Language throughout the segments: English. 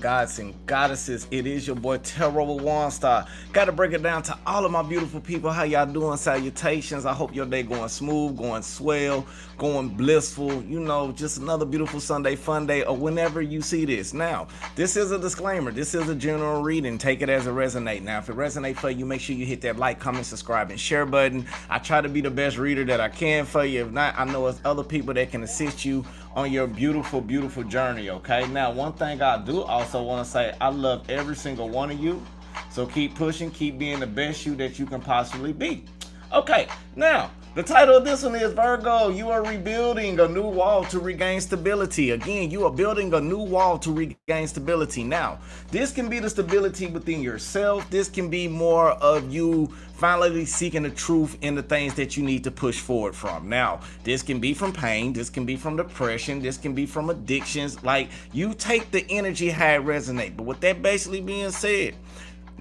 gods and goddesses, it is your boy Terror Waunstar. Gotta break it down to all of my beautiful people. How y'all doing? Salutations. I hope your day going smooth, going swell, going blissful. You know, just another beautiful Sunday fun day, or whenever you see this. Now, this is a disclaimer. This is a general reading. Take it as it resonate. Now, if it resonate for you, make sure you hit that like, comment, subscribe, and share button. I try to be the best reader that I can for you. If not, I know it's other people that can assist you on your beautiful, beautiful journey, okay? Now, one thing I do also want to say, I love every single one of you. So keep pushing, keep being the best you that you can possibly be. Okay, now, the title of this one is Virgo, you are rebuilding a new wall to regain stability. Again, you are building a new wall to regain stability. Now, this can be the stability within yourself. This can be more of you finally seeking the truth in the things that you need to push forward from. Now, this can be from pain. This can be from depression. This can be from addictions. Like, you take the energy how it resonates. But with that basically being said,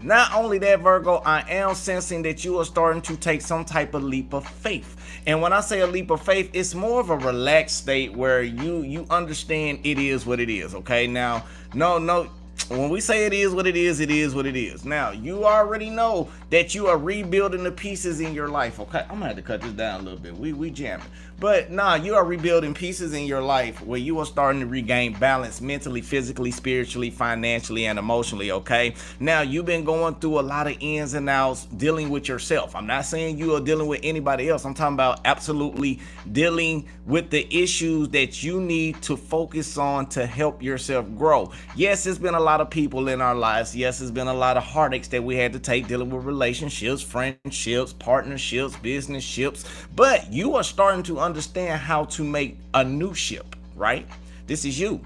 not only that, Virgo, I am sensing that you are starting to take some type of leap of faith. And when I say a leap of faith, it's more of a relaxed state where you understand it is what it is, okay? Now, no, when we say it is what it is, it is what it is. Now, you already know that you are rebuilding the pieces in your life, okay? I'm gonna have to cut this down a little bit. We jamming. But nah, you are rebuilding pieces in your life where you are starting to regain balance mentally, physically, spiritually, financially, and emotionally, okay? Now, you've been going through a lot of ins and outs dealing with yourself. I'm not saying you are dealing with anybody else. I'm talking about absolutely dealing with the issues that you need to focus on to help yourself grow. Yes, it's been a lot of people in our lives. Yes, it's been a lot of heartaches that we had to take dealing with relationships, friendships, partnerships, business ships. But you are starting to understand how to make a new ship, right? This is you.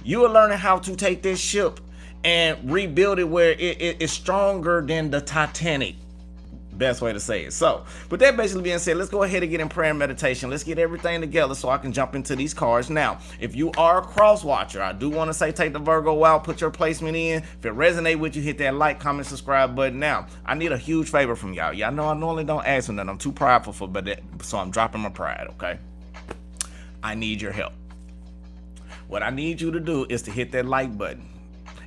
You are learning how to take this ship and rebuild it where it is stronger than the Titanic. Best way to say it. So, with that basically being said, let's go ahead and get in prayer and meditation. Let's get everything together so I can jump into these cards. Now, if you are a cross watcher, I do want to say take the Virgo out, put your placement in. If it resonates with you, hit that like, comment, subscribe button. Now, I need a huge favor from y'all. Y'all know I normally don't ask for nothing. I'm too prideful for that, so I'm dropping my pride, okay? I need your help. What I need you to do is to hit that like button.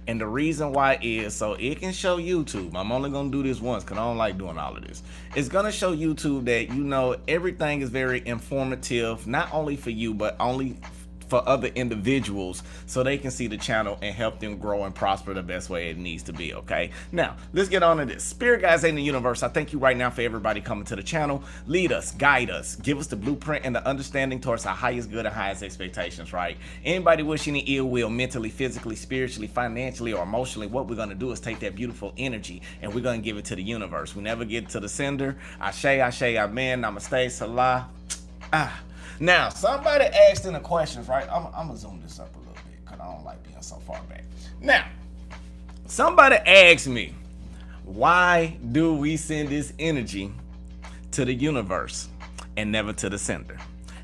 And the reason why is so it can show YouTube. I'm only going to do this once because I don't like doing all of this. It's going to show YouTube that, you know, everything is very informative, not only for you, but only for other individuals so they can see the channel and help them grow and prosper the best way it needs to be, okay? Now, let's get on to this. Spirit guides in the universe, I thank you right now for everybody coming to the channel. Lead us, guide us, give us the blueprint and the understanding towards our highest good and highest expectations, right? Anybody wishing any ill will, mentally, physically, spiritually, financially, or emotionally, what we're going to do is take that beautiful energy and we're going to give it to the universe. We never get to the sender. Ashe, amen, namaste, salah. Now, somebody asked in the questions, right? I'm going to zoom this up a little bit because I don't like being so far back. Now, somebody asked me, why do we send this energy to the universe and never to the sender?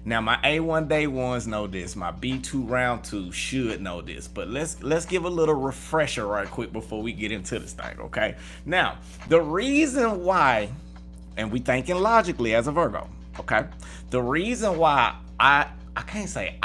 Now, my A1 day ones know this. My B2 round two should know this. But let's give a little refresher right quick before we get into this thing, okay? Now, the reason why, and we thinking logically as a Virgo, okay? The reason why I can't say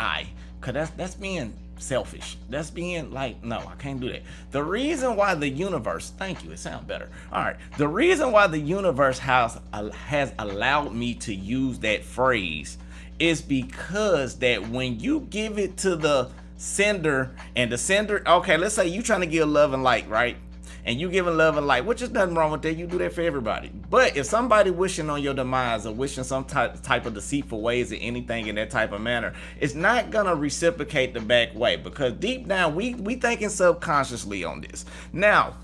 because that's being selfish. That's being like, no, I can't do that. The reason why the universe, thank you, it sounds better. All right. The reason why the universe has allowed me to use that phrase is because that when you give it to the sender and the sender, okay, let's say you trying to give love and light, right? And you giving love and light, which is nothing wrong with that. You do that for everybody. But if somebody wishing on your demise or wishing some type of deceitful ways or anything in that type of manner, it's not gonna reciprocate the back way because deep down we thinking subconsciously on this. Now,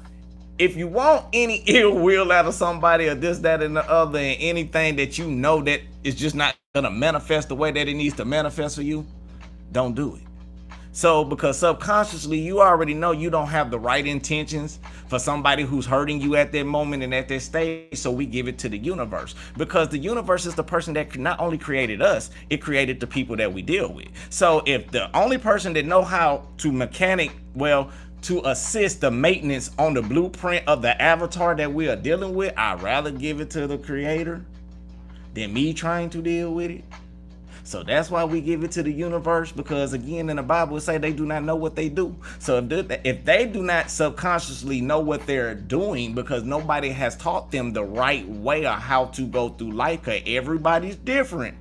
if you want any ill will out of somebody or this, that, and the other, and anything that you know that is just not gonna manifest the way that it needs to manifest for you, don't do it. So because subconsciously you already know you don't have the right intentions for somebody who's hurting you at that moment and at that stage, so we give it to the universe because the universe is the person that not only created us, it created the people that we deal with. So if the only person that know how to to assist the maintenance on the blueprint of the avatar that we are dealing with, I'd rather give it to the creator than me trying to deal with it. So that's why we give it to the universe, because again, in the Bible, it say they do not know what they do. So if they do not subconsciously know what they're doing, because nobody has taught them the right way or how to go through life, because everybody's different.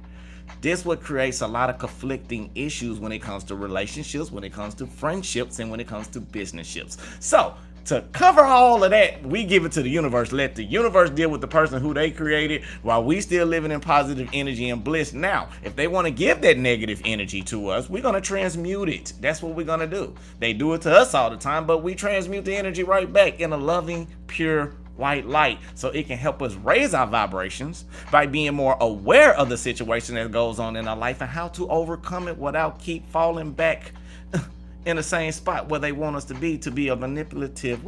This what creates a lot of conflicting issues when it comes to relationships, when it comes to friendships, and when it comes to business-ships. So to cover all of that, we give it to the universe. Let the universe deal with the person who they created while we still living in positive energy and bliss. Now, if they want to give that negative energy to us, we're going to transmute it. That's what we're going to do. They do it to us all the time, but we transmute the energy right back in a loving, pure white light, so it can help us raise our vibrations by being more aware of the situation that goes on in our life and how to overcome it without keep falling back in the same spot where they want us to be a manipulative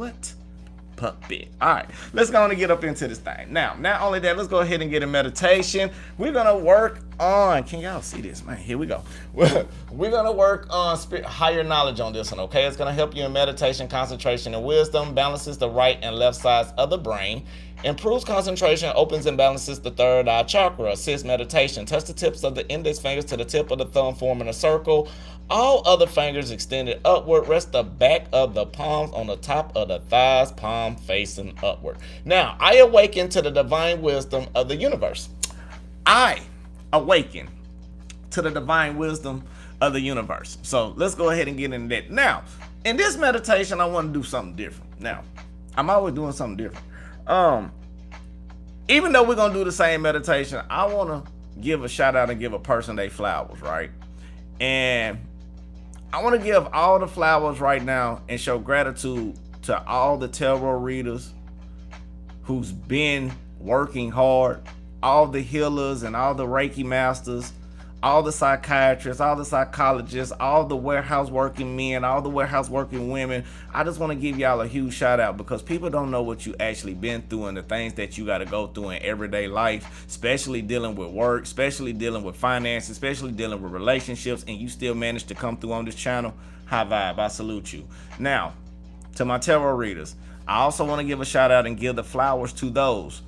puppet. All right, let's go on and get up into this thing. Now, not only that, let's go ahead and get a meditation. We're gonna work on, can y'all see this, man? Here we go. We're gonna work on higher knowledge on this one, okay? It's gonna help you in meditation, concentration, and wisdom, balances the right and left sides of the brain, improves concentration, opens and balances the third eye chakra, assists meditation. Touch the tips of the index fingers to the tip of the thumb, forming a circle. All other fingers extended upward. Rest the back of the palms on the top of the thighs, palm facing upward. Now, I awaken to the divine wisdom of the universe. I awaken to the divine wisdom of the universe. So let's go ahead and get into that. Now, in this meditation, I want to do something different. Now, I'm always doing something different. Even though we're going to do the same meditation, I want to give a shout out and give a person their flowers, right? And I want to give all the flowers right now and show gratitude to all the tarot readers who's been working hard, all the healers and all the Reiki masters, all the psychiatrists, all the psychologists, all the warehouse working men, all the warehouse working women. I just want to give y'all a huge shout out, because people don't know what you actually been through and the things that you got to go through in everyday life, especially dealing with work, especially dealing with finances, especially dealing with relationships, and you still manage to come through on this channel. High vibe, I salute you. Now, to my tarot readers, I also want to give a shout out and give the flowers to those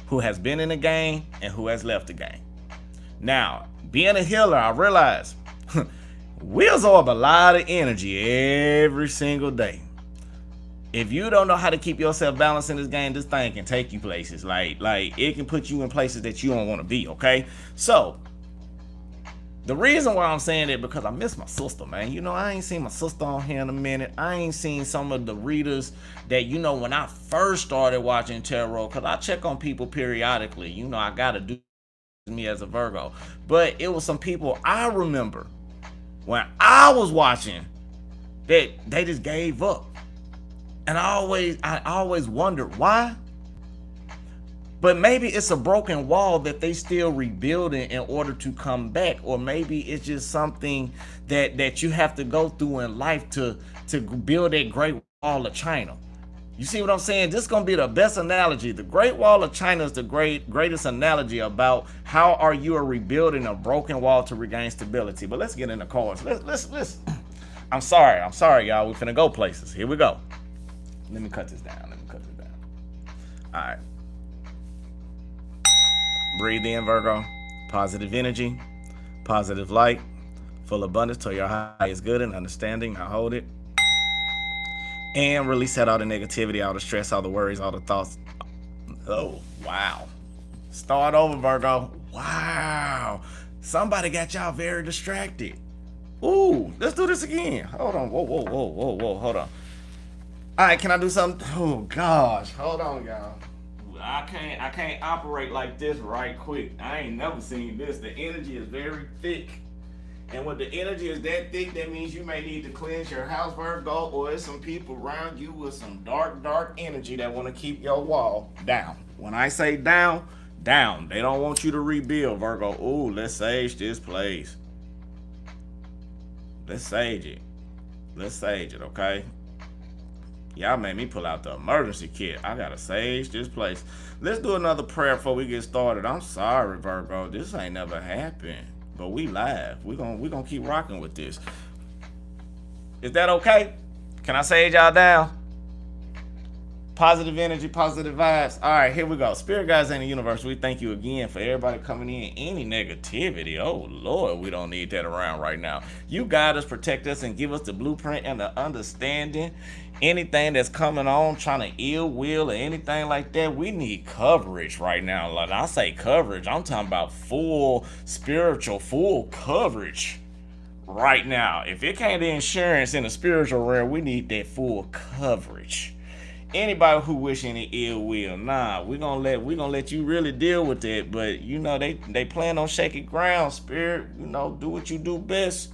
who has been in the game and who has left the game. Now, being a healer, I realize we absorb a lot of energy every single day. If you don't know how to keep yourself balanced in this game, this thing can take you places. Like it can put you in places that you don't want to be, okay? So, the reason why I'm saying it, because I miss my sister, man. You know, I ain't seen my sister on here in a minute. I ain't seen some of the readers that, you know, when I first started watching tarot, because I check on people periodically. You know, I got to do me as a Virgo. But it was some people I remember when I was watching that they just gave up. And I always wondered why. But maybe it's a broken wall that they still rebuilding in order to come back, or maybe it's just something that you have to go through in life to build that Great Wall of China. You see what I'm saying? This is gonna be the best analogy. The Great Wall of China is the greatest analogy about how are you rebuilding a broken wall to regain stability. But let's get in the cards. Let's. I'm sorry, y'all. We finna go places. Here we go. Let me cut this down. All right. Breathe in, Virgo. Positive energy, positive light, full abundance to your highest good and understanding. I hold it. And release out all the negativity, all the stress, all the worries, all the thoughts. Oh, wow. Start over, Virgo. Wow. Somebody got y'all very distracted. Ooh, let's do this again. Hold on. Whoa. Hold on. All right, can I do something? Oh, gosh. Hold on, y'all. I can't operate like this right quick. I ain't never seen this. The energy is very thick. And when the energy is that thick, that means you may need to cleanse your house, Virgo, or there's some people around you with some dark energy that want to keep your wall down. When I say down. They don't want you to rebuild, Virgo. Ooh, let's sage this place. Let's sage it, okay? Y'all made me pull out the emergency kit. I gotta sage this place. Let's do another prayer before we get started. I'm sorry, Virgo. This ain't never happened. But we live. We gonna keep rocking with this. Is that okay? Can I sage y'all down? Positive energy, positive vibes. All right, here we go. Spirit guides in the universe, we thank you again for everybody coming in. Any negativity, oh Lord, we don't need that around right now. You guide us, protect us, and give us the blueprint and the understanding. Anything that's coming on, trying to ill will or anything like that, we need coverage right now. Like I say coverage, I'm talking about full spiritual, full coverage right now. If it can't be insurance in the spiritual realm, we need that full coverage. Anybody who wish any ill will, nah, we gonna let you really deal with it. But you know they plan on shaky ground, spirit. You know, do what you do best.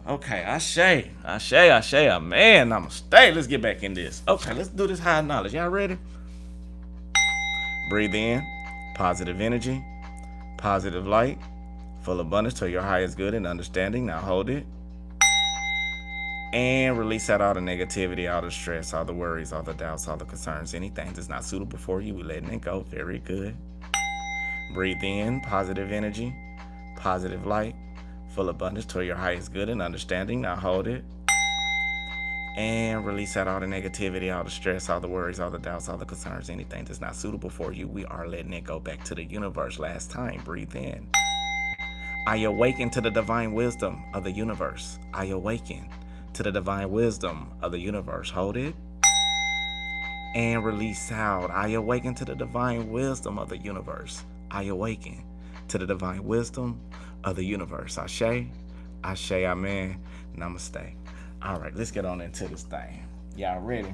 Okay, Ashe, man, namaste. Let's get back in this. Okay, let's do this high knowledge. Y'all ready? Breathe in, positive energy, positive light, full abundance to your highest good and understanding. Now hold it. And release out all the negativity, all the stress, all the worries, all the doubts, all the concerns. Anything that's not suitable for you, we're letting it go. Very good. Breathe in, positive energy, positive light, full abundance to your highest good and understanding. Now hold it. And release out all the negativity, all the stress, all the worries, all the doubts, all the concerns. Anything that's not suitable for you, we are letting it go back to the universe. Last time, breathe in. I awaken to the divine wisdom of the universe. I awaken to the divine wisdom of the universe. Hold it. And release out. I awaken to the divine wisdom of the universe. I awaken to the divine wisdom of the universe. Ashe, Ashe, Amen, Namaste. All right, let's get on into this thing. Y'all ready?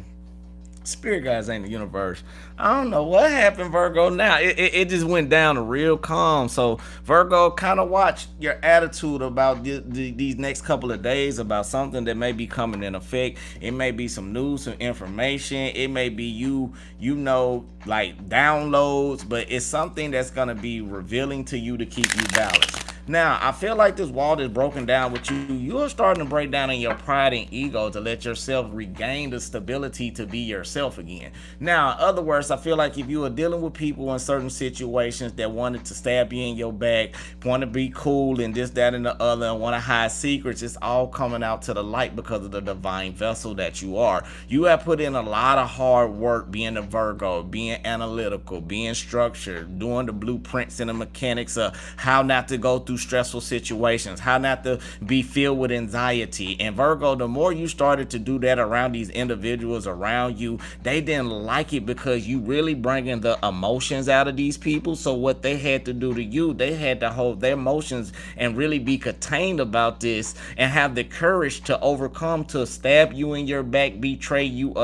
Spirit guides ain't the universe. I don't know what happened, Virgo. Now it just went down to real calm. So Virgo, kind of watch your attitude about these next couple of days about something that may be coming in effect. It may be some news, some information. It may be you know, like downloads, but it's something that's gonna be revealing to you to keep you balanced. Now, I feel like this wall is broken down with you. You're starting to break down in your pride and ego to let yourself regain the stability to be yourself again. Now, in other words, I feel like if you are dealing with people in certain situations that wanted to stab you in your back, want to be cool and this, that, and the other, and want to hide secrets, it's all coming out to the light because of the divine vessel that you are. You have put in a lot of hard work being a Virgo, being analytical, being structured, doing the blueprints and the mechanics of how not to go through stressful situations, how not to be filled with anxiety. And Virgo, the more you started to do that around these individuals around you, they didn't like it because you really bringing the emotions out of these people. So what they had to do to you, they had to hold their emotions and really be contained about this and have the courage to overcome, to stab you in your back, betray you,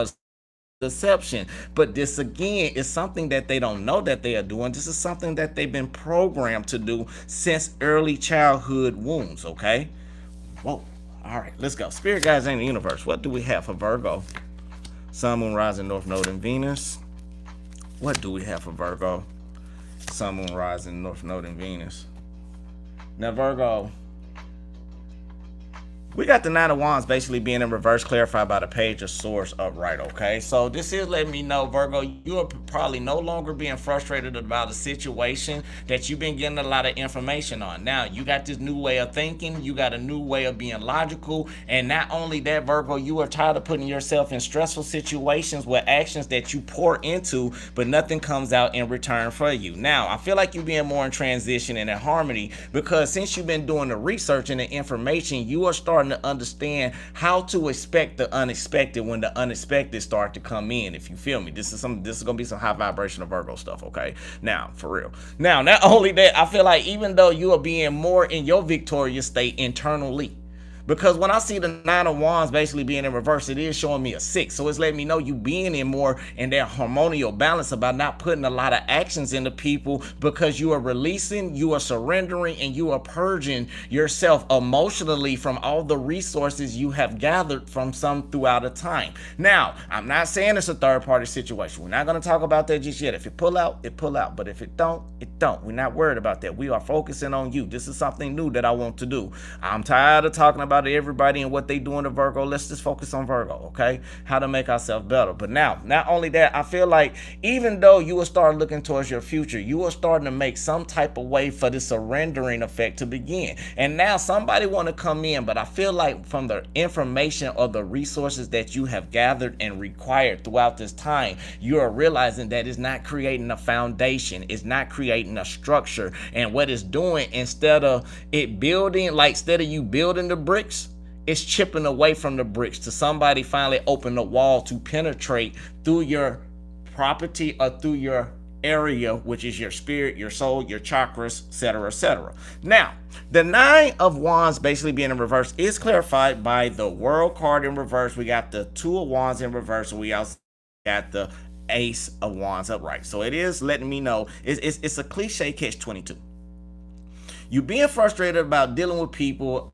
deception. But this again is something that they don't know that they are doing. This is something that they've been programmed to do since early childhood wounds. Okay, whoa, all right, let's go. Spirit guides in the universe, what do we have for Virgo? Sun, moon, rising, north node, and Venus. What do we have for Virgo? Sun, moon, rising, north node, and Venus. Now Virgo, we got the Nine of Wands basically being in reverse, clarified by the Page of Swords upright, okay? So this is letting me know, Virgo, you are probably no longer being frustrated about a situation that you've been getting a lot of information on. Now, you got this new way of thinking, you got a new way of being logical, and not only that, Virgo, you are tired of putting yourself in stressful situations with actions that you pour into, but nothing comes out in return for you. Now, I feel like you're being more in transition and in harmony because since you've been doing the research and the information, you are starting to understand how to expect the unexpected when the unexpected start to come in. If you feel me, this is gonna be some high vibrational Virgo stuff. Okay, now for real. Now, not only that, I feel like even though you are being more in your victorious state internally, because when I see the Nine of Wands basically being in reverse, it is showing me a 6. So it's letting me know you being in more in that harmonial balance about not putting a lot of actions into people because you are releasing, you are surrendering, and you are purging yourself emotionally from all the resources you have gathered from some throughout a time. Now, I'm not saying it's a third party situation. We're not going to talk about that just yet. If it pull out, it pull out. But if it don't, it don't. We're not worried about that. We are focusing on you. This is something new that I want to do. I'm tired of talking about about everybody and what they doing to Virgo. Let's just focus on Virgo, okay? How to make ourselves better. But now, not only that, I feel like even though you will start looking towards your future, you are starting to make some type of way for the surrendering effect to begin. And now somebody want to come in, but I feel like from the information or the resources that you have gathered and required throughout this time, you are realizing that it's not creating a foundation, it's not creating a structure. And what it's doing, instead of it building, like instead of you building the bricks, it's chipping away from the bricks to somebody finally open the wall to penetrate through your property or through your area, which is your spirit, your soul, your chakras, etc., etc. Now, the Nine of Wands basically being in reverse is clarified by the World card in reverse. We got the Two of Wands in reverse, and we also got the Ace of Wands upright. So it is letting me know it's a cliche catch-22. You being frustrated about dealing with people,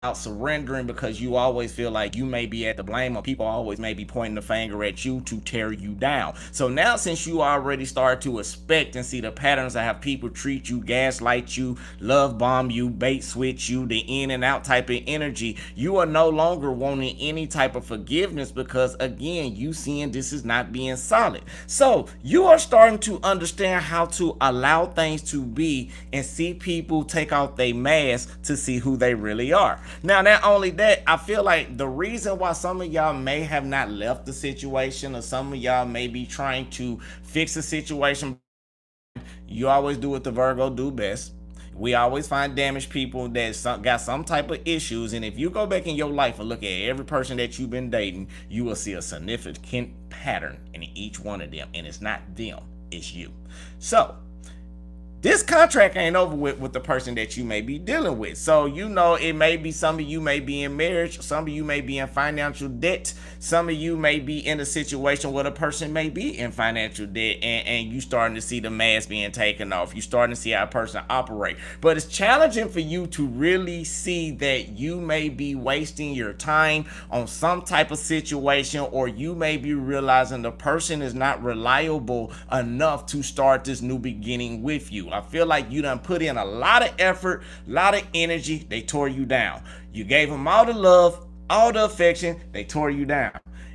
out surrendering because you always feel like you may be at the blame, or people always may be pointing the finger at you to tear you down. So now, since you already started to expect and see the patterns of how people treat you, gaslight you, love bomb you, bait switch you, the in and out type of energy, you are no longer wanting any type of forgiveness because, again, you seeing this is not being solid. So you are starting to understand how to allow things to be and see people take off their mask to see who they really are. Now, not only that, I feel like the reason why some of y'all may have not left the situation, or some of y'all may be trying to fix the situation, you always do what the Virgo do best. We always find damaged people that got some type of issues, and if you go back in your life and look at every person that you've been dating, you will see a significant pattern in each one of them, and it's not them, it's you. So this contract ain't over with the person that you may be dealing with. So, you know, it may be some of you may be in marriage, some of you may be in financial debt, some of you may be in a situation where the person may be in financial debt, and you starting to see the mask being taken off. You starting to see how a person operate. But it's challenging for you to really see that you may be wasting your time on some type of situation, or you may be realizing the person is not reliable enough to start this new beginning with you. I feel like you done put in a lot of effort, a lot of energy. They tore you down. You gave them all the love, all the affection. They tore you down.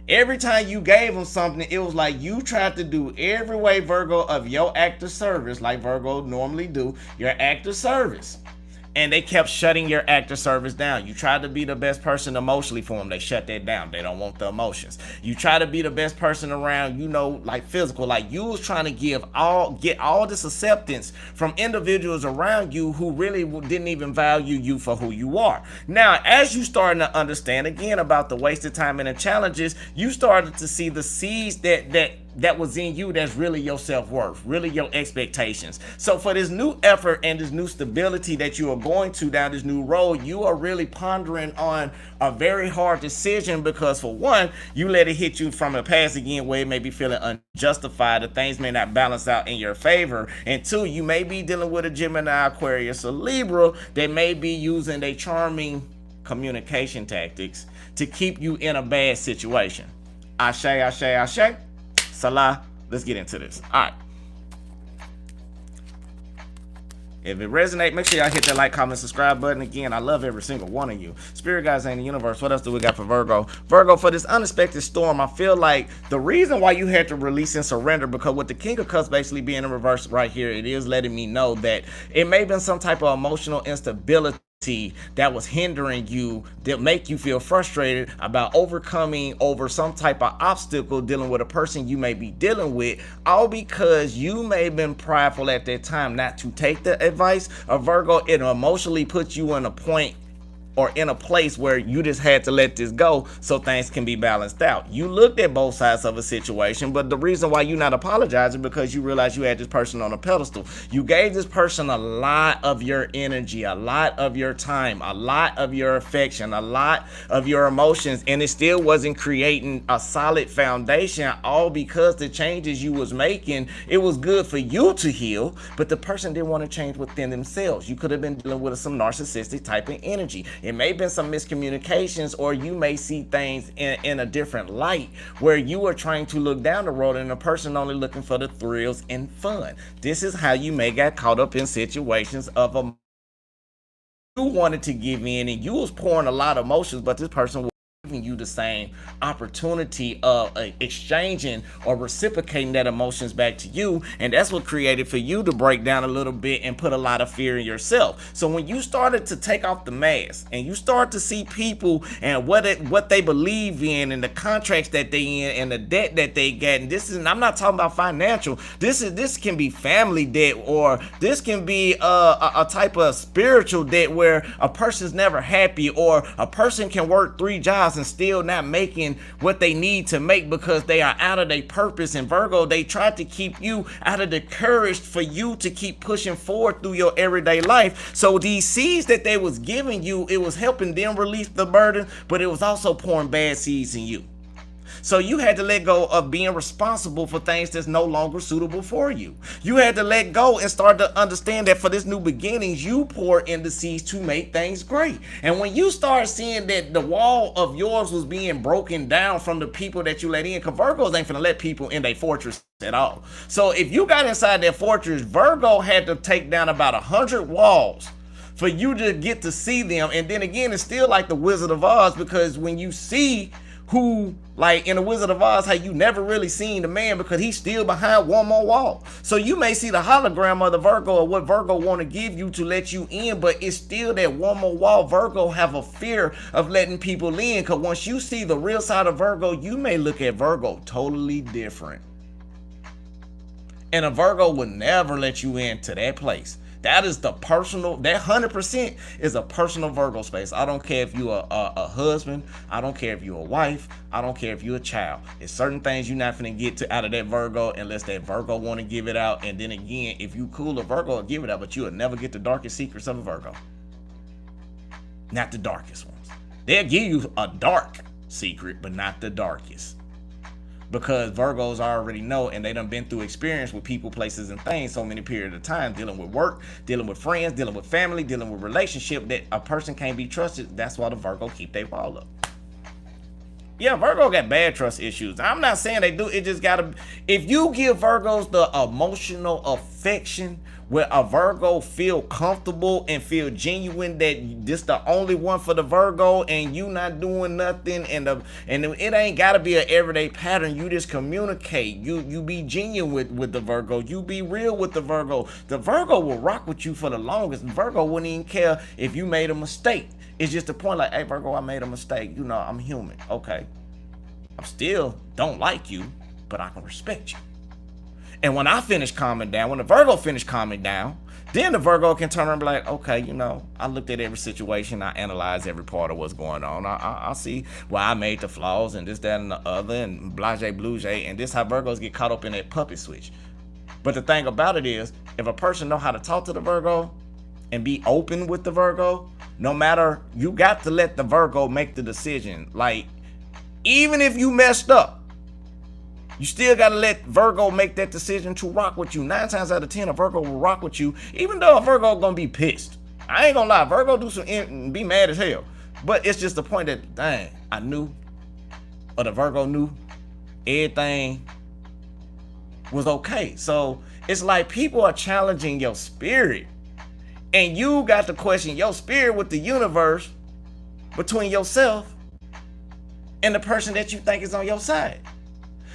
Every time you gave them something, it was like you tried to do every way, Virgo, of your act of service, like Virgo normally do, your act of service. And they kept shutting your act of service down. You tried to be the best person emotionally for them. They shut that down. They don't want the emotions. You try to be the best person around, you know, like physical. Like you was trying to get all this acceptance from individuals around you who really didn't even value you for who you are. Now, as you starting to understand again about the wasted time and the challenges, you started to see the seeds that was in you that's really your self-worth, really your expectations. So for this new effort and this new stability that you are going to down this new road, you are really pondering on a very hard decision, because for one, you let it hit you from the past again where it may be feeling unjustified, that things may not balance out in your favor. And two, you may be dealing with a Gemini, Aquarius, or Libra that may be using their charming communication tactics to keep you in a bad situation. Ashe, ashe, ashe. Salah, let's get into this. All right. If it resonates, make sure y'all hit that like, comment, subscribe button. Again, I love every single one of you. Spirit guys in the universe, what else do we got for Virgo? Virgo, for this unexpected storm, I feel like the reason why you had to release and surrender, because with the King of Cups basically being in reverse right here, it is letting me know that it may have been some type of emotional instability that was hindering you, that make you feel frustrated about overcoming over some type of obstacle dealing with a person you may be dealing with, all because you may have been prideful at that time not to take the advice of Virgo. It emotionally puts you in a point or in a place where you just had to let this go so things can be balanced out. You looked at both sides of a situation, but the reason why you're not apologizing because you realize you had this person on a pedestal. You gave this person a lot of your energy, a lot of your time, a lot of your affection, a lot of your emotions, and it still wasn't creating a solid foundation, all because the changes you was making, it was good for you to heal, but the person didn't want to change within themselves. You could have been dealing with some narcissistic type of energy. It may have been some miscommunications, or you may see things in a different light where you are trying to look down the road and the person only looking for the thrills and fun. This is how you may get caught up in situations of wanted to give in and you was pouring a lot of emotions, but this person was giving you the same opportunity of exchanging or reciprocating that emotions back to you. And that's what created for you to break down a little bit and put a lot of fear in yourself. So when you started to take off the mask and you start to see people and what they believe in and the contracts that they in and the debt that they get, and this is, and I'm not talking about financial, this can be family debt, or this can be a type of spiritual debt where a person's never happy, or a person can work 3 jobs and still not making what they need to make because they are out of their purpose. And Virgo, they tried to keep you out of the courage for you to keep pushing forward through your everyday life. So these seeds that they was giving you, it was helping them release the burden, but it was also pouring bad seeds in you. So you had to let go of being responsible for things that's no longer suitable for you. You had to let go and start to understand that for this new beginnings, you pour in the seeds to make things great. And when you start seeing that the wall of yours was being broken down from the people that you let in, because Virgos ain't finna let people in their fortress at all. So if you got inside that fortress, Virgo had to take down about 100 walls for you to get to see them. And then again, it's still like the Wizard of Oz, because when you see who, like in the Wizard of Oz, how you never really seen the man because he's still behind one more wall. So you may see the hologram of the Virgo or what Virgo want to give you to let you in, but it's still that one more wall. Virgo have a fear of letting people in, because once you see the real side of Virgo, you may look at Virgo totally different. And a Virgo would never let you into that place. That is the personal, that 100% is a personal Virgo space. I don't care if you're a husband. I don't care if you're a wife. I don't care if you're a child. There's certain things you're not finna get out of that Virgo unless that Virgo want to give it out. And then again, if you cool a Virgo, will give it out, but you'll never get the darkest secrets of a Virgo. Not the darkest ones. They'll give you a dark secret, but not the darkest. Because Virgos already know, and they done been through experience with people, places, and things so many periods of time, dealing with work, dealing with friends, dealing with family, dealing with relationship, that a person can't be trusted. That's why the Virgo keep their wall up. Yeah, Virgo got bad trust issues. I'm not saying they do. It just gotta, if you give Virgos the emotional affection where a Virgo feel comfortable and feel genuine that this the only one for the Virgo, and you not doing nothing, and it ain't gotta be an everyday pattern. You just communicate. You be genuine with the Virgo. You be real with the Virgo. The Virgo will rock with you for the longest. Virgo wouldn't even care if you made a mistake. It's just a point like, hey, Virgo, I made a mistake. You know, I'm human. Okay. I still don't like you, but I can respect you. And when I finish calming down, when the Virgo finish calming down, then the Virgo can turn around and be like, okay, you know, I looked at every situation. I analyzed every part of what's going on. I see why I made the flaws and this, that, and the other, and blase, bluse. And this how Virgos get caught up in that puppet switch. But the thing about it is, if a person know how to talk to the Virgo and be open with the Virgo, no matter, you got to let the Virgo make the decision. Like, even if you messed up, you still got to let Virgo make that decision to rock with you. 9 times out of 10, a Virgo will rock with you, even though a Virgo gonna be pissed. I ain't gonna lie, Virgo do some be mad as hell. But it's just the point that, dang, I knew, or the Virgo knew, everything was okay. So it's like people are challenging your spirit, and you got to question your spirit with the universe between yourself and the person that you think is on your side.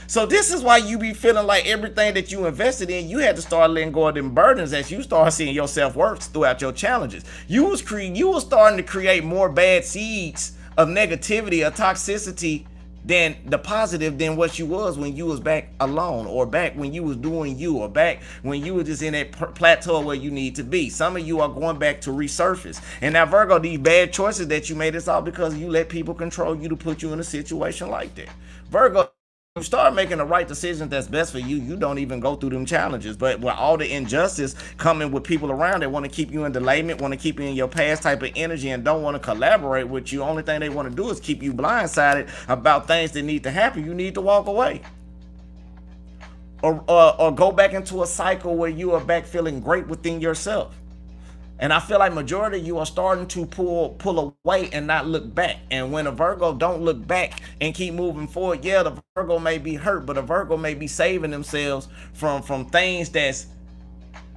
So this is why you be feeling like everything that you invested in, you had to start letting go of them burdens as you start seeing your self-worth throughout your challenges. You was starting to create more bad seeds of negativity or toxicity than the positive than what you was when you was back alone, or back when you was doing you, or back when you were just in that plateau where you need to be. Some of you are going back to resurface. And now Virgo, these bad choices that you made, it's all because you let people control you to put you in a situation like that. Virgo, you start making the right decisions that's best for you, you don't even go through them challenges. But with all the injustice coming with people around that want to keep you in delayment, want to keep you in your past type of energy, and don't want to collaborate with you, only thing they want to do is keep you blindsided about things that need to happen. You need to walk away. Or go back into a cycle where you are back feeling great within yourself. And I feel like majority of you are starting to pull away and not look back. And when a Virgo don't look back and keep moving forward, yeah, the Virgo may be hurt, but a Virgo may be saving themselves from things that's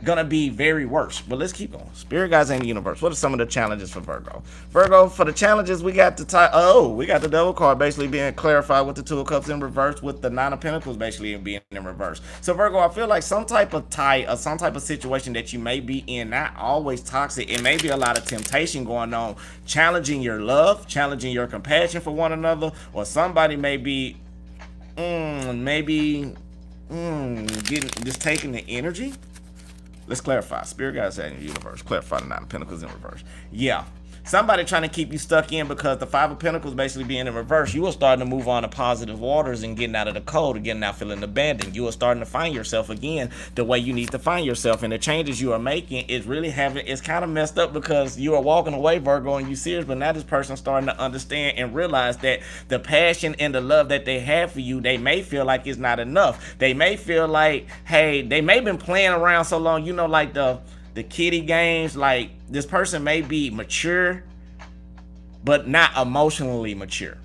gonna be very worse. But let's keep going. Spirit guides in the universe. What are some of the challenges for Virgo? Virgo, for the challenges, we got we got the Devil card basically being clarified with the Two of Cups in reverse, with the Nine of Pentacles basically being in reverse. So Virgo, I feel like some type of tie or some type of situation that you may be in, not always toxic. It may be a lot of temptation going on, challenging your love, challenging your compassion for one another, or somebody may be getting just taking the energy. Let's clarify. Spirit guides in the universe. Clarify the Nine of Pentacles in reverse. Yeah. Somebody trying to keep you stuck in, because the Five of Pentacles basically being in reverse, you are starting to move on to positive waters and getting out of the cold and getting out feeling abandoned. You are starting to find yourself again the way you need to find yourself. And the changes you are making is really it's kind of messed up, because you are walking away, Virgo, and you serious, but now this person starting to understand and realize that the passion and the love that they have for you, they may feel like it's not enough. They may feel like, hey, they may have been playing around so long, you know, like the kiddie games. Like, this person may be mature but not emotionally mature,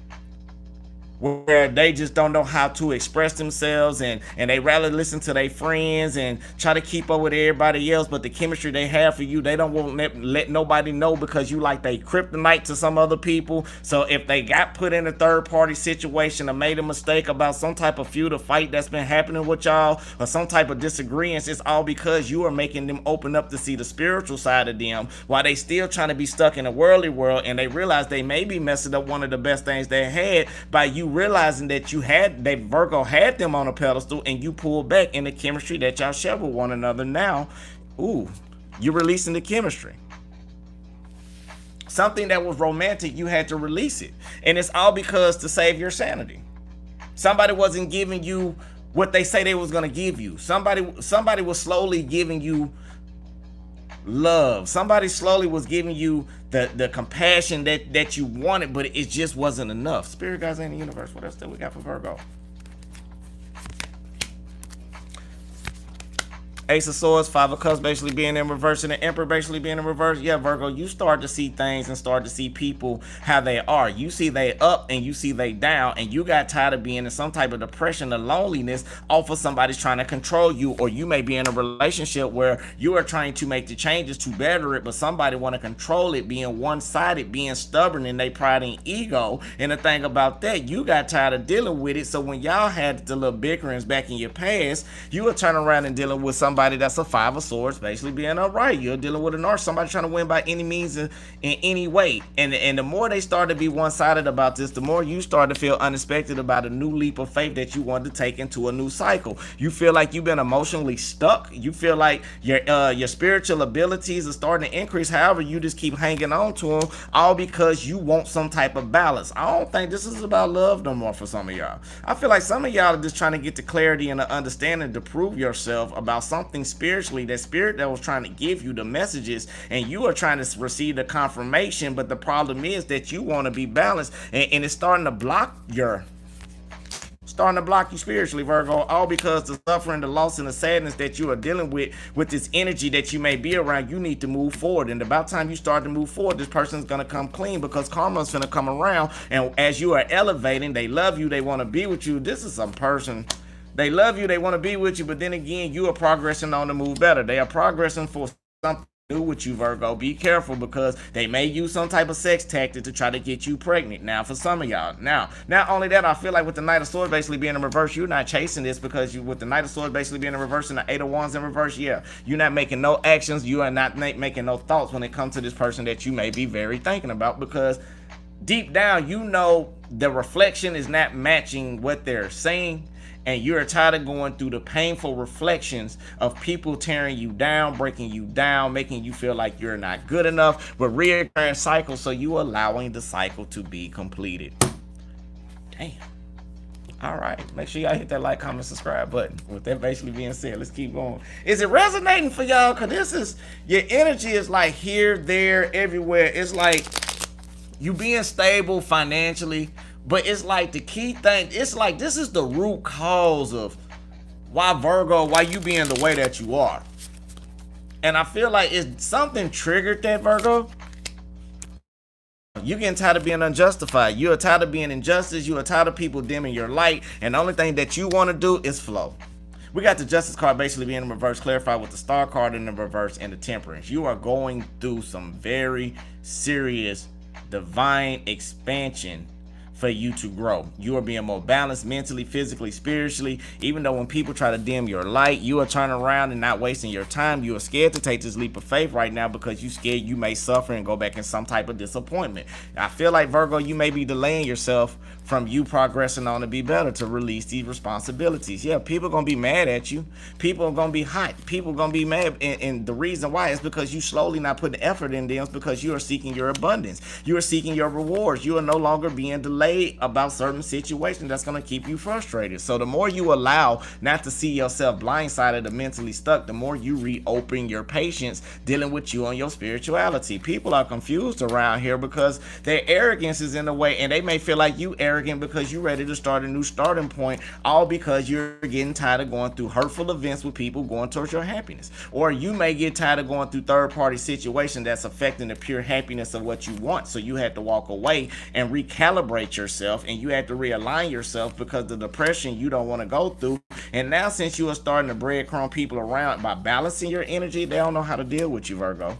where they just don't know how to express themselves, and they rather listen to their friends and try to keep up with everybody else. But the chemistry they have for you, they don't want to let nobody know, because you like they kryptonite to some other people. So if they got put in a third party situation or made a mistake about some type of feud or fight that's been happening with y'all, or some type of disagreements, it's all because you are making them open up to see the spiritual side of them, while they still trying to be stuck in a worldly world. And they realize they may be messing up one of the best things they had by you realizing that Virgo had them on a pedestal, and you pulled back in the chemistry that y'all share with one another. Now, you're releasing the chemistry. Something that was romantic, you had to release it. And it's all because to save your sanity. Somebody wasn't giving you what they say they was going to give you. Somebody was slowly giving you love. Somebody slowly was giving you the compassion that you wanted, but it just wasn't enough. Spirit guides in the universe. What else that we got for Virgo? Ace of Swords, Five of Cups basically being in reverse, and the Emperor basically being in reverse. Yeah, Virgo, you start to see things and start to see people how they are. You see they up and you see they down, and you got tired of being in some type of depression or loneliness off of somebody's trying to control you. Or you may be in a relationship where you are trying to make the changes to better it, but somebody want to control it, being one-sided, being stubborn in their pride and ego. And the thing about that, you got tired of dealing with it. So when y'all had the little bickerings back in your past, you were turning around and dealing with somebody that's a Five of Swords basically being upright. You're dealing with a narcissist, somebody trying to win by any means in any way. And the more they start to be one-sided about this, the more you start to feel unexpected about a new leap of faith that you want to take into a new cycle. You feel like you've been emotionally stuck. You feel like your spiritual abilities are starting to increase. However, you just keep hanging on to them, all because you want some type of balance. I don't think this is about love no more for some of y'all. I feel like some of y'all are just trying to get the clarity and the understanding to prove yourself about something spiritually, that spirit that was trying to give you the messages, and you are trying to receive the confirmation. But the problem is that you want to be balanced, and it's starting to block you spiritually, Virgo, all because the suffering, the loss, and the sadness that you are dealing with this energy that you may be around. You need to move forward, and about time you start to move forward, this person's gonna come clean, because karma's gonna come around. And as you are elevating, they love you, they want to be with you. This is some person, they love you, they want to be with you, but then again, you are progressing on to move better. They are progressing for something new with you, Virgo. Be careful, because they may use some type of sex tactic to try to get you pregnant. Now, for some of y'all, now, not only that, I feel like with the Knight of Swords basically being in reverse, you're not chasing this, because you, with the Knight of Swords basically being in reverse and the Eight of Wands in reverse, yeah, you're not making no actions, you are not making no thoughts when it comes to this person that you may be very thinking about, because deep down, you know the reflection is not matching what they're saying. And you're tired of going through the painful reflections of people tearing you down, breaking you down, making you feel like you're not good enough, but reoccurring cycles. So you allowing the cycle to be completed. Damn. All right. Make sure y'all hit that like, comment, subscribe button. With that basically being said, let's keep going. Is it resonating for y'all? Because this is, your energy is like here, there, everywhere. It's like you being stable financially. But it's like the key thing, it's like this is the root cause of why Virgo, why you being the way that you are. And I feel like it's something triggered that, Virgo. You're getting tired of being unjustified. You're tired of being injustice. You are tired of people dimming your light. And the only thing that you want to do is flow. We got the Justice card basically being in reverse, clarified with the Star card in the reverse and the Temperance. You are going through some very serious divine expansion for you to grow. You are being more balanced mentally, physically, spiritually. Even though when people try to dim your light, you are turning around and not wasting your time. You are scared to take this leap of faith right now because you scared you may suffer and go back in some type of disappointment. I feel like, Virgo, you may be delaying yourself from you progressing on to be better, to release these responsibilities. Yeah, people are going to be mad at you. People are going to be hot. People are going to be mad. And the reason why is because you slowly not putting effort in them, because you are seeking your abundance. You are seeking your rewards. You are no longer being delayed about certain situations that's going to keep you frustrated. So the more you allow not to see yourself blindsided or mentally stuck, the more you reopen your patience dealing with you on your spirituality. People are confused around here because their arrogance is in the way, and they may feel like you arrogant because you're ready to start a new starting point, all because you're getting tired of going through hurtful events with people going towards your happiness. Or you may get tired of going through third-party situation that's affecting the pure happiness of what you want. So you have to walk away and recalibrate yourself, and you have to realign yourself because the depression you don't want to go through. And now, since you are starting to breadcrumb people around by balancing your energy, they don't know how to deal with you, Virgo.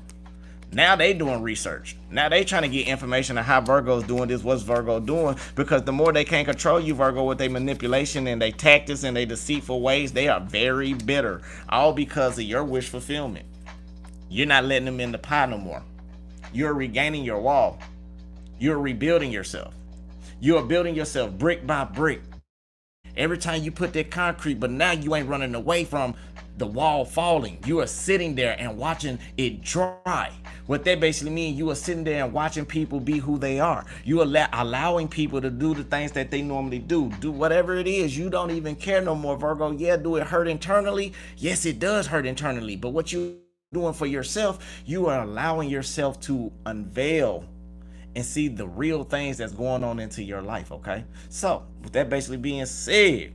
Now they doing research. Now they trying to get information on how Virgo's doing this, what's Virgo doing, because the more they can't control you, Virgo, with their manipulation and their tactics and their deceitful ways, they are very bitter, all because of your wish fulfillment. You're not letting them in the pie no more. You're regaining your wall. You're rebuilding yourself. You are building yourself brick by brick. Every time you put that concrete, but now you ain't running away from the wall falling. You are sitting there and watching it dry. What that basically means, you are sitting there and watching people be who they are. You are allowing people to do the things that they normally do. Do whatever it is. You don't even care no more, Virgo. Yeah, do it hurt internally? Yes, it does hurt internally. But what you doing for yourself, you are allowing yourself to unveil and see the real things that's going on into your life, okay? So, with that basically being said,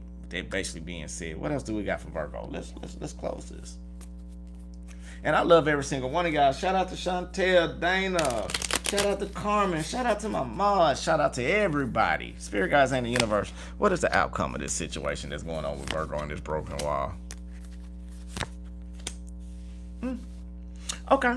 what else do we got for Virgo? Let's close this. And I love every single one of y'all. Shout out to Chantel, Dana. Shout out to Carmen. Shout out to my mom. Shout out to everybody. Spirit guys and the universe. What is the outcome of this situation that's going on with Virgo and this broken wall? Okay.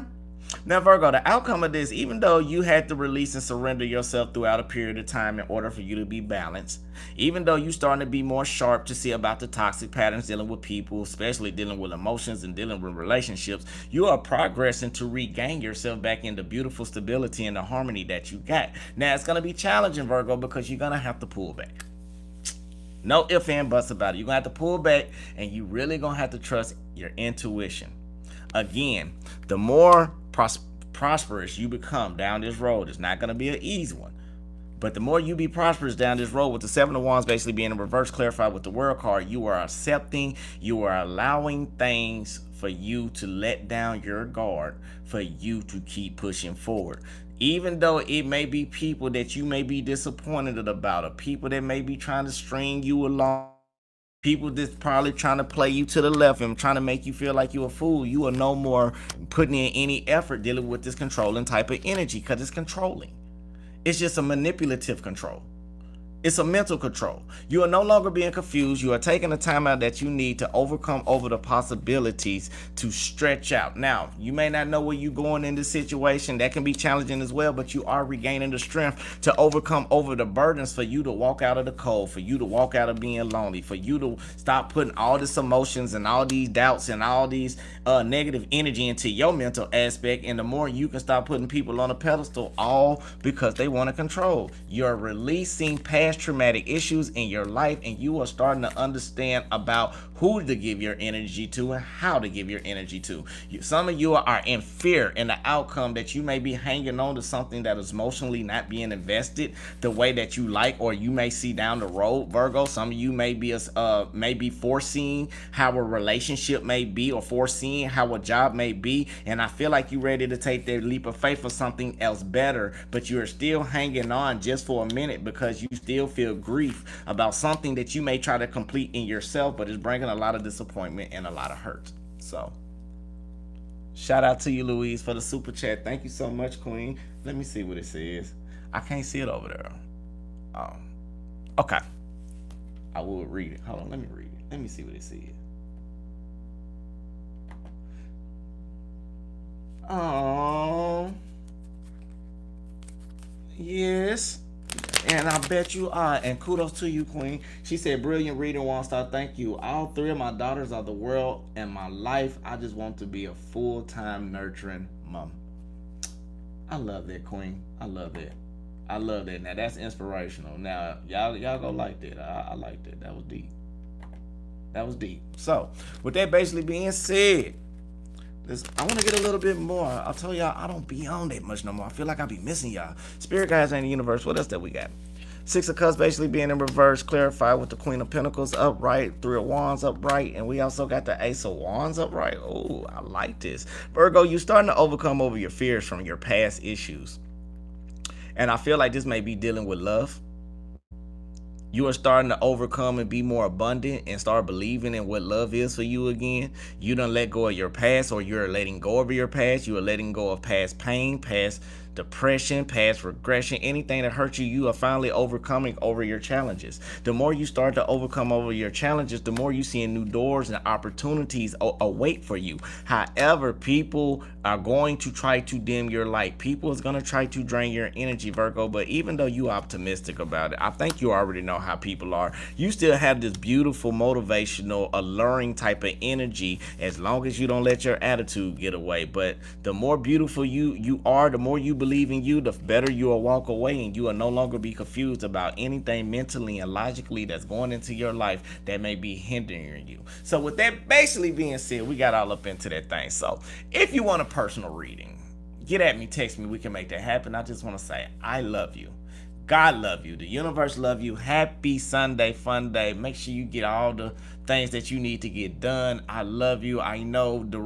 Now, Virgo, the outcome of this, even though you had to release and surrender yourself throughout a period of time in order for you to be balanced, even though you're starting to be more sharp to see about the toxic patterns dealing with people, especially dealing with emotions and dealing with relationships, you are progressing to regain yourself back into beautiful stability and the harmony that you got. Now, it's going to be challenging, Virgo, because you're going to have to pull back. No ifs and buts about it. You're going to have to pull back, and you really going to have to trust your intuition. Again, the more prosperous you become down this road, it's not going to be an easy one. But the more you be prosperous down this road, with the Seven of Wands basically being in reverse, clarified with the World card, you are accepting, you are allowing things for you to let down your guard, for you to keep pushing forward. Even though it may be people that you may be disappointed about, or people that may be trying to string you along, people that's probably trying to play you to the left and trying to make you feel like you're a fool, you are no more putting in any effort dealing with this controlling type of energy, because it's controlling. It's just a manipulative control. It's a mental control. You are no longer being confused. You are taking the time out that you need to overcome over the possibilities to stretch out. Now, you may not know where you're going in this situation. That can be challenging as well, but you are regaining the strength to overcome over the burdens for you to walk out of the cold, for you to walk out of being lonely, for you to stop putting all these emotions and all these doubts and all these negative energy into your mental aspect. And the more you can stop putting people on a pedestal, all because they want to control. You're releasing past traumatic issues in your life, and you are starting to understand about who to give your energy to and how to give your energy to. Some of you are in fear in the outcome that you may be hanging on to something that is emotionally not being invested the way that you like, or you may see down the road, Virgo. Some of you may be foreseeing how a relationship may be, or foreseeing how a job may be, and I feel like you're ready to take that leap of faith for something else better, but you're still hanging on just for a minute because you still feel grief about something that you may try to complete in yourself, but it's bringing a lot of disappointment and a lot of hurt. So shout out to you, Louise, for the super chat. Thank you so much, Queen. Let me see what it says. I can't see it over there. Okay, I will read it. Hold on, let me read it. Let me see what it says. Oh, yes. And I bet you are. And kudos to you, Queen. She said, brilliant reading, Waunstar. Thank you. All three of my daughters are the world and my life. I just want to be a full-time nurturing mom. I love that, Queen. I love that. I love that. Now that's inspirational. Now y'all go like that. I like that. That was deep. That was deep. So with that basically being said, I want to get a little bit more. I'll tell y'all I don't be on that much no more. I feel like I be missing y'all. Spirit guys in the universe. What else that we got? Six of Cups basically being in reverse, clarified with the Queen of Pentacles upright, Three of Wands upright, and we also got the Ace of Wands upright. Oh, I like this. Virgo, you starting to overcome over your fears from your past issues. And I feel like this may be dealing with love. You are starting to overcome and be more abundant and start believing in what love is for you again. You done let go of your past, or you're letting go of your past. You are letting go of past pain, past depression, past regression, anything that hurt you. You are finally overcoming over your challenges. The more you start to overcome over your challenges, the more you see new doors and opportunities await for you. However, people are going to try to dim your light. People is going to try to drain your energy, Virgo. But even though you're optimistic about it, I think you already know how people are. You still have this beautiful, motivational, alluring type of energy, as long as you don't let your attitude get away. But the more beautiful you are, the more you believe in you, the better you will walk away, and you will no longer be confused about anything mentally and logically that's going into your life that may be hindering you. So with that basically being said, we got all up into that thing. So if you want a personal reading, get at me, text me, we can make that happen. I just want to say I love you. God love you. The universe love you. Happy Sunday, fun day. Make sure you get all the things that you need to get done. I love you. I know the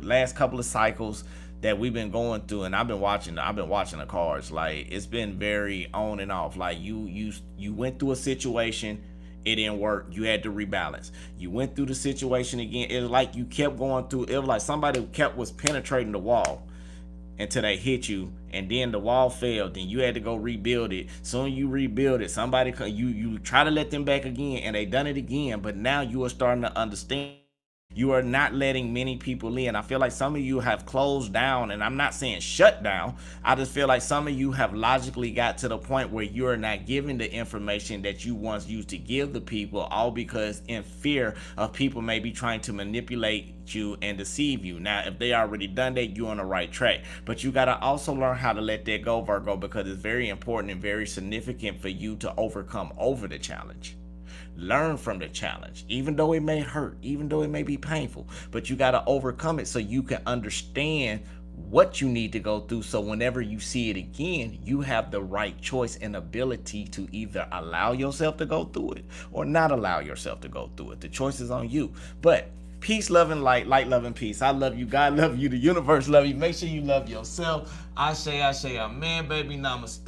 last couple of cycles that we've been going through, and I've been watching the cards. Like, it's been very on and off. Like, you went through a situation, it didn't work, you had to rebalance. You went through the situation again, it was like you kept going through. It was like somebody was penetrating the wall until they hit you, and then the wall failed, then you had to go rebuild it. Soon you rebuild it, somebody you try to let them back again, and they done it again. But now you are starting to understand you are not letting many people in. I feel like some of you have closed down, and I'm not saying shut down. I just feel like some of you have logically got to the point where you are not giving the information that you once used to give the people, all because in fear of people maybe trying to manipulate you and deceive you. Now, if they already done that, you're on the right track. But you got to also learn how to let that go, Virgo, because it's very important and very significant for you to overcome over the challenge. Learn from the challenge, even though it may hurt, even though it may be painful, but you got to overcome it so you can understand what you need to go through. So whenever you see it again, you have the right choice and ability to either allow yourself to go through it or not allow yourself to go through it. The choice is on you. But peace, love, and light, love, and peace. I love you. God love you. The universe love you. Make sure you love yourself. I say, amen, baby. Namaste.